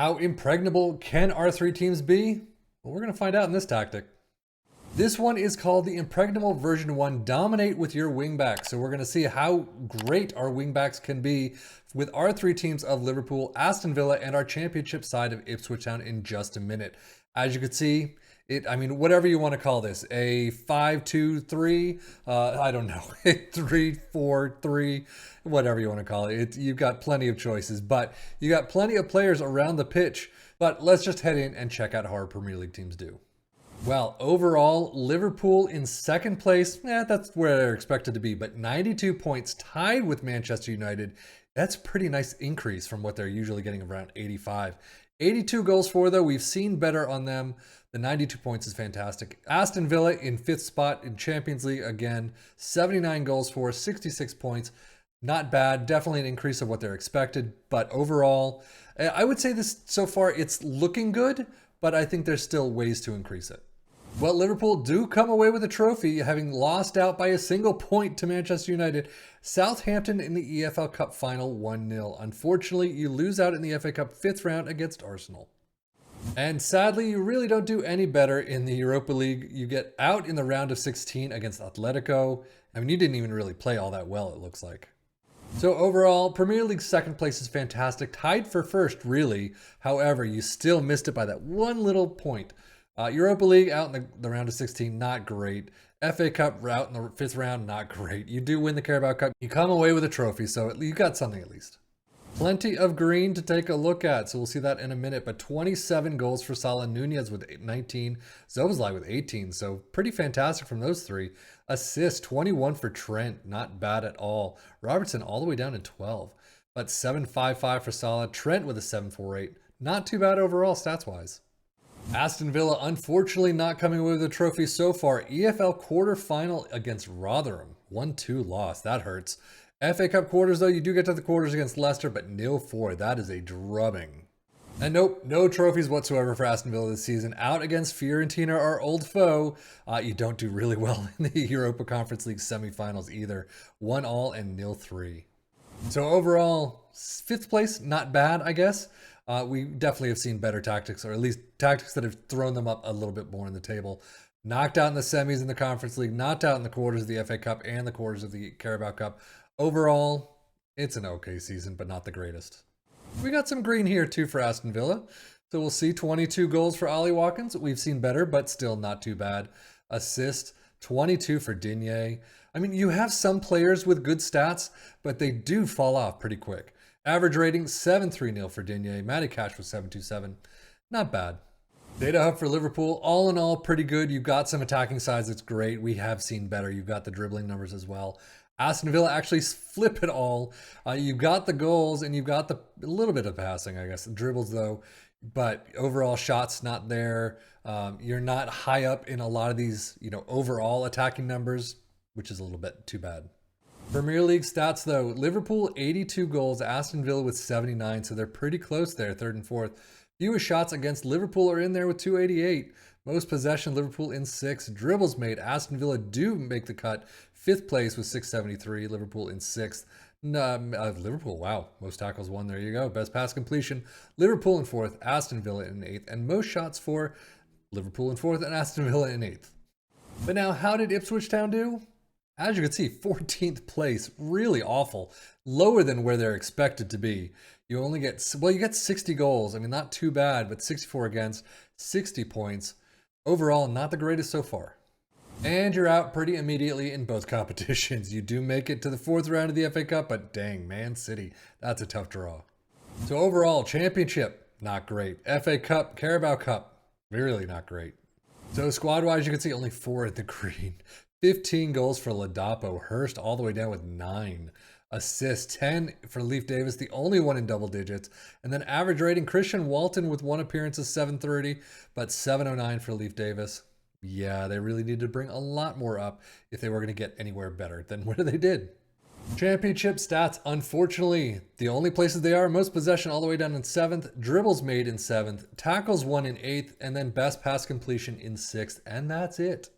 How impregnable can our three teams be? Well, we're going to find out in this tactic. This one is called the Impregnable version 1 Dominate with your wingbacks. So we're going to see how great our wingbacks can be with our three teams of Liverpool, Aston Villa, and our championship side of Ipswich Town in just a minute. As you can see, whatever you want to call this, a 5-2-3, I don't know, 3-4-3, whatever you want to call it. You've got plenty of choices, but you got plenty of players around the pitch. But let's just head in and check out how our Premier League teams do. Well, overall, Liverpool in second place, that's where they're expected to be, but 92 points tied with Manchester United. That's a pretty nice increase from what they're usually getting, around 85. 82 goals for, though. We've seen better on them. The 92 points is fantastic. Aston Villa in fifth spot in Champions League again. 79 goals for, 66 points. Not bad. Definitely an increase of what they're expected. But overall, I would say this so far, it's looking good, but I think there's still ways to increase it. Well, Liverpool do come away with a trophy, having lost out by a single point to Manchester United. Southampton in the EFL Cup final 1-0. Unfortunately, you lose out in the FA Cup 5th round against Arsenal. And sadly, you really don't do any better in the Europa League. You get out in the round of 16 against Atletico. You didn't even really play all that well, it looks like. So overall, Premier League second place is fantastic. Tied for first, really. However, you still missed it by that one little point. Europa League out in the round of 16, not great. FA Cup out in the 5th round, not great. You do win the Carabao Cup. You come away with a trophy, so you got something at least. Plenty of green to take a look at, so we'll see that in a minute. But 27 goals for Salah, Nunez with 19, Szoboszlai with 18, so pretty fantastic from those three. Assists, 21 for Trent, not bad at all. Robertson all the way down to 12, but 7.55 for Salah. Trent with a 7.48, not too bad overall stats-wise. Aston Villa, unfortunately, not coming away with a trophy so far. EFL quarterfinal against Rotherham. 1-2 loss. That hurts. FA Cup quarters, though, you do get to the quarters against Leicester, but 0-4. That is a drubbing. And nope, no trophies whatsoever for Aston Villa this season. Out against Fiorentina, our old foe. You don't do really well in the Europa Conference League semifinals either. 1-all and 0-3. So overall, 5th place, not bad, I guess. We definitely have seen better tactics, or at least tactics that have thrown them up a little bit more in the table. Knocked out in the semis in the Conference League, knocked out in the quarters of the FA Cup and the quarters of the Carabao Cup. Overall, it's an okay season, but not the greatest. We got some green here too for Aston Villa. So we'll see 22 goals for Ollie Watkins. We've seen better, but still not too bad. Assist, 22 for Digne. You have some players with good stats, but they do fall off pretty quick. Average rating, 7.30 for Digne. Matty Cash was 7.27. Not bad. Data Hub for Liverpool, all in all, pretty good. You've got some attacking sides that's great. We have seen better. You've got the dribbling numbers as well. Aston Villa actually flip it all. You've got the goals and you've got a little bit of passing, I guess. The dribbles, though. But overall shots not there. You're not high up in a lot of these, overall attacking numbers, which is a little bit too bad. Premier League stats, though. Liverpool, 82 goals. Aston Villa with 79, so they're pretty close there, 3rd and 4th. Fewest shots against Liverpool are in there with 288. Most possession, Liverpool in 6. Dribbles made, Aston Villa do make the cut. 5th place with 673. Liverpool in 6th. Liverpool, wow. Most tackles won. There you go. Best pass completion. Liverpool in 4th. Aston Villa in 8th. And most shots for Liverpool in 4th and Aston Villa in 8th. But now, how did Ipswich Town do? As you can see, 14th place, really awful. Lower than where they're expected to be. You only get, you get 60 goals. Not too bad, but 64 against, 60 points. Overall, not the greatest so far. And you're out pretty immediately in both competitions. You do make it to the 4th round of the FA Cup, but dang, Man City, that's a tough draw. So overall, Championship, not great. FA Cup, Carabao Cup, really not great. So squad-wise, you can see only 4 in the green. 15 goals for Ladapo. Hurst all the way down with 9. Assists, 10 for Leif Davis, the only one in double digits. And then average rating, Christian Walton with 1 appearance is 730, but 709 for Leif Davis. Yeah, they really needed to bring a lot more up if they were going to get anywhere better than where they did. Championship stats, unfortunately, the only places they are, most possession all the way down in 7th, dribbles made in 7th, tackles won in 8th, and then best pass completion in 6th, and that's it.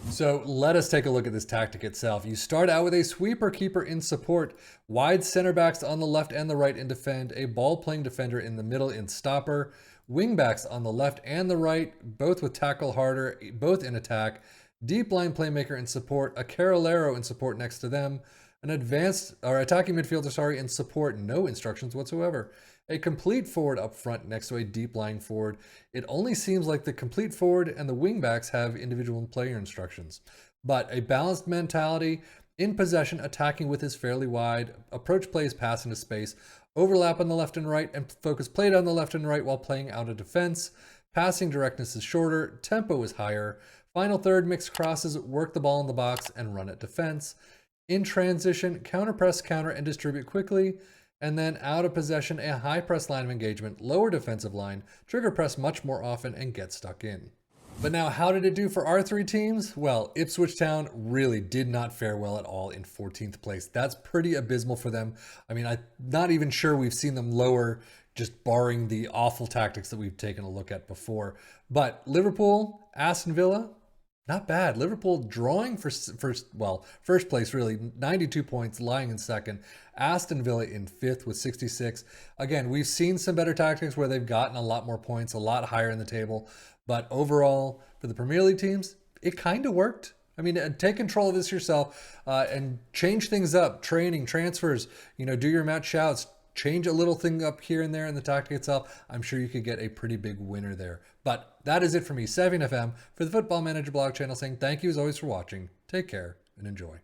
So let us take a look at this tactic itself. You start out with a sweeper keeper in support, wide center backs on the left and the right in defend, a ball playing defender in the middle in stopper, wingbacks on the left and the right, both with tackle harder, both in attack, deep line playmaker in support, a carrilero in support next to them, an advanced or attacking midfielder, in support, no instructions whatsoever. A complete forward up front next to a deep lying forward. It only seems like the complete forward and the wingbacks have individual player instructions. But a balanced mentality, in possession, attacking with is fairly wide, approach plays pass into space, overlap on the left and right, and focus play down the left and right while playing out of defense. Passing directness is shorter, tempo is higher. Final third, mix crosses, work the ball in the box, and run at defense. In transition, counter press, counter, and distribute quickly. And then out of possession, a high press line of engagement, lower defensive line, trigger press much more often, and get stuck in. But now, how did it do for our three teams? Well, Ipswich Town really did not fare well at all in 14th place. That's pretty abysmal for them. I mean, I'm not even sure we've seen them lower, just barring the awful tactics that we've taken a look at before. But Liverpool, Aston Villa, not bad. Liverpool drawing for first place, really, 92 points, lying in second. Aston Villa in fifth with 66. Again, we've seen some better tactics where they've gotten a lot more points, a lot higher in the table. But overall, for the Premier League teams, it kind of worked. I mean, take control of this yourself and change things up. Training, transfers, do your match shouts. Change a little thing up here and there in the tactic itself. I'm sure you could get a pretty big winner there. But that is it for me, Savvy FM, for the Football Manager blog channel, saying thank you as always for watching. Take care and enjoy.